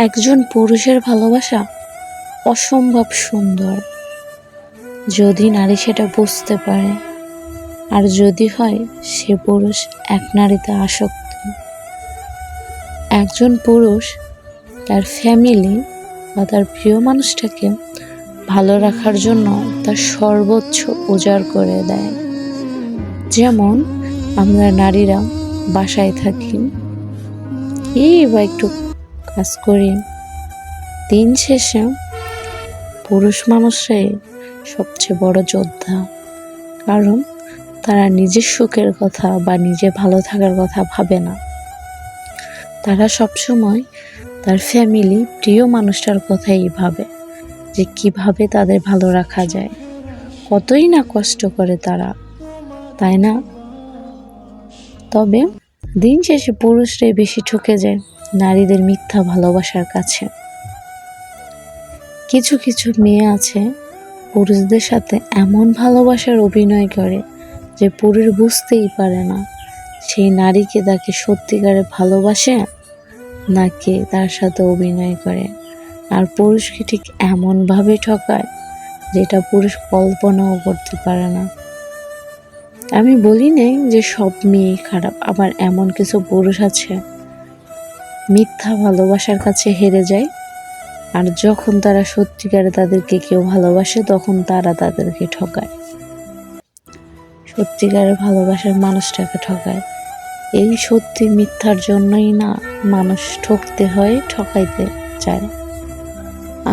একজন পুরুষের ভালোবাসা অসম্ভব সুন্দর, যদি নারী সেটা বুঝতে পারে, আর যদি হয় সে পুরুষ এক নারীতে আসক্ত। একজন পুরুষ তার ফ্যামিলি বা তার প্রিয় মানুষটাকে ভালো রাখার জন্য তার সর্বোচ্চ উজাড় করে দেয়। যেমন আমরা নারীরা বাসায় থাকি, বা একটু কাজ করি, দিন শেষে পুরুষ মানুষরাই সবচেয়ে বড় যোদ্ধা। কারণ তারা নিজের সুখের কথা বা নিজে ভালো থাকার কথা ভাবে না, তারা সবসময় তার ফ্যামিলি, প্রিয় মানুষটার কথাই ভাবে, যে কিভাবে তাদের ভালো রাখা যায়। কতই না কষ্ট করে তারা, তাই না? তবে দিন শেষে পুরুষরাই বেশি ঠকে যায় নারীদের মিথ্যা ভালোবাসার কাছে। কিছু কিছু মেয়ে আছে পুরুষদের সাথে এমন ভালোবাসার অভিনয় করে যে পুরুষ বুঝতেই পারে না সেই নারীকে তাকে সত্যিকারে ভালোবাসে নাকি তার সাথে অভিনয় করে। আর পুরুষকে ঠিক এমনভাবে ঠকায় যেটা পুরুষ কল্পনাও করতে পারে না। আমি বলি নাই যে সব মেয়ে খারাপ, আবার এমন কিছু পুরুষ আছে মিথ্যা ভালোবাসার কাছে হেরে যায়, আর যখন তারা সত্যিকারে তাদেরকে কেউ ভালোবাসে তখন তারা তাদেরকে ঠকায়, সত্যিকারের ভালোবাসার মানুষটাকে ঠকায়। এই সত্যি মিথ্যার জন্যই না মানুষ ঠকতে হয়, ঠকাইতে চায়।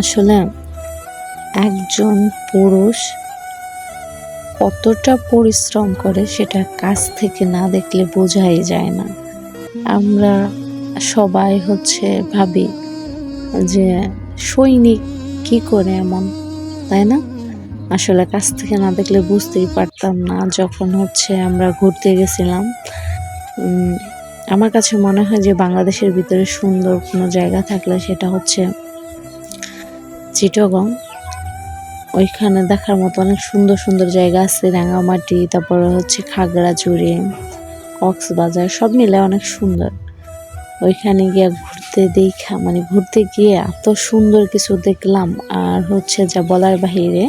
আসলে একজন পুরুষ কতটা পরিশ্রম করে সেটা কাছ থেকে না দেখলে বোঝাই যায় না। আমরা সবাই ভাবি যে সৈনিক কি করে এমন, তাই না? আসলে কাছ থেকে না দেখলে বুঝতেই পারতাম না। যখন আমরা ঘুরতে গেছিলাম, আমার কাছে মনে হয় যে বাংলাদেশের ভিতরে সুন্দর কোনো জায়গা থাকলে সেটা চিটাগং। ওইখানে দেখার মতো অনেক সুন্দর সুন্দর জায়গা আছে, রাঙামাটি, তারপরে খাগড়াছড়ি, কক্সবাজার, সব মিলে অনেক সুন্দর। ওইখানে গিয়ে ঘুরতে গিয়ে এত সুন্দর কিছু দেখলাম, আর যা বলার বাহিরে।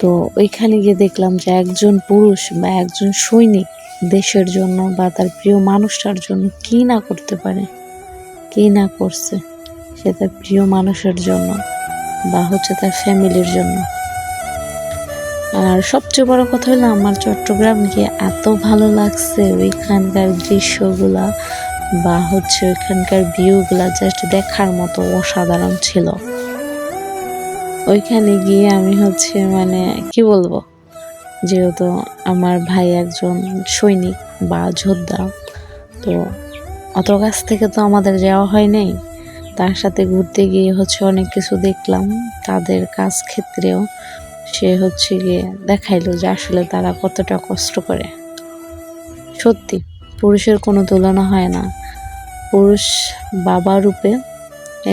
তো ওইখানে গিয়ে দেখলাম যে একজন পুরুষ বা একজন সৈনিক দেশের জন্য বা তার প্রিয় মানুষটার জন্য কি না করতে পারে, কি না করছে সে তার প্রিয় মানুষের জন্য বা তার ফ্যামিলির জন্য। আর সবচেয়ে বড় কথা হলো আমার চট্টগ্রাম গিয়ে এত ভালো লাগছে, ওইখানকার দৃশ্যগুলা বা ওইখানকার ভিউগুলা জাস্ট দেখার মতো অসাধারণ ছিল। ওইখানে গিয়ে আমি কি বলবো, যেহেতু আমার ভাই একজন সৈনিক বা যোদ্ধা, তো অত কাছ থেকে তো আমাদের যাওয়া হয় নাই। তার সাথে ঘুরতে গিয়ে অনেক কিছু দেখলাম। তাদের কাজ ক্ষেত্রেও সে গিয়ে দেখাইলো যে আসলে তারা কতটা কষ্ট করে। সত্যি পুরুষের কোনো তুলনা হয় না। পুরুষ বাবা রূপে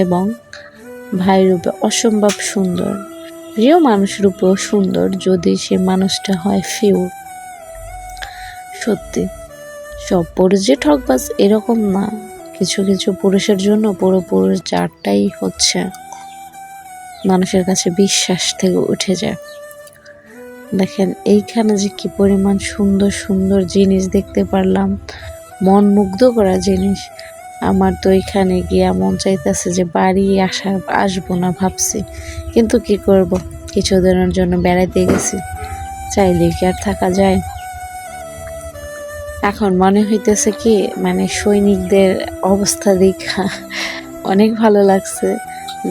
এবং ভাই রূপে অসম্ভব সুন্দর, প্রিয় মানুষ রূপেও সুন্দর, যদি সে মানুষটা হয় ফিউর। সত্যি সব পুরুষ যে ঠকবাজ এরকম না, কিছু কিছু পুরুষের জন্য পুরো পুরুষ জাতটাই মানুষের কাছে বিশ্বাস থেকে উঠে যায়। দেখেন এইখানে যে কি পরিমাণ সুন্দর সুন্দর জিনিস দেখতে পারলাম, মন মুগ্ধ করা জিনিস। আমার তো এখানে গিয়ে মন চাইতেছে যে বাড়ি আসবো না ভাবছি, কিন্তু কি করব, কিছুদিনের জন্য বেড়াইতে গেছি, চাইলে কি আর থাকা যায়? এখন মনে হইতেছে কি সৈনিকদের অবস্থা দেখা অনেক ভালো লাগছে,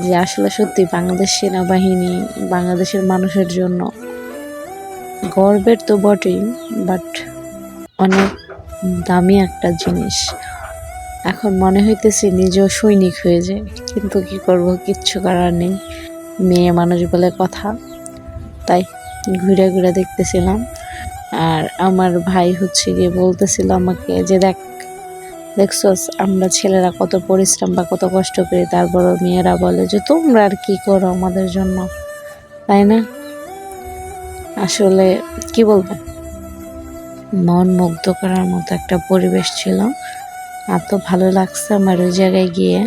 যে আসলে সত্যি বাংলাদেশ সেনাবাহিনী বাংলাদেশের মানুষের জন্য গর্বের তো বটেই, বাট অনেক দামি একটা জিনিস। এখন মনে হইতেছে নিজেও সৈনিক হয়ে যায়, কিন্তু কি করব, কিচ্ছু করার নেই, মেয়ে মানুষ বলে কথা। তাই ঘুরে ঘুরে দেখতেছিলাম। আর আমার ভাই গিয়ে বলতেছিল আমাকে যে দেখছস আমরা ছেলেরা কত পরিশ্রম বা কত কষ্ট করি, তারপরও মেয়েরা বলে যে তোমরা আর কি করো আমাদের জন্য, তাই না? আসলে কি বলবো, মন মুগ্ধ করার মতো একটা পরিবেশ ছিল। এত ভালো লাগছে আমার ওই জায়গায় গিয়ে,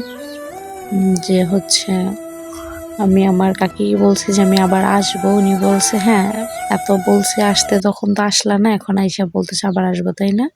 যে হচ্ছে আমি আমার কাকিকে বলছি যে আমি আবার আসবো। উনি বলছে, "হ্যাঁ, এত বলছি আসতে তখন তো আসলা না, এখন আইসা বলতেছে আবার আসবো, তাই না?"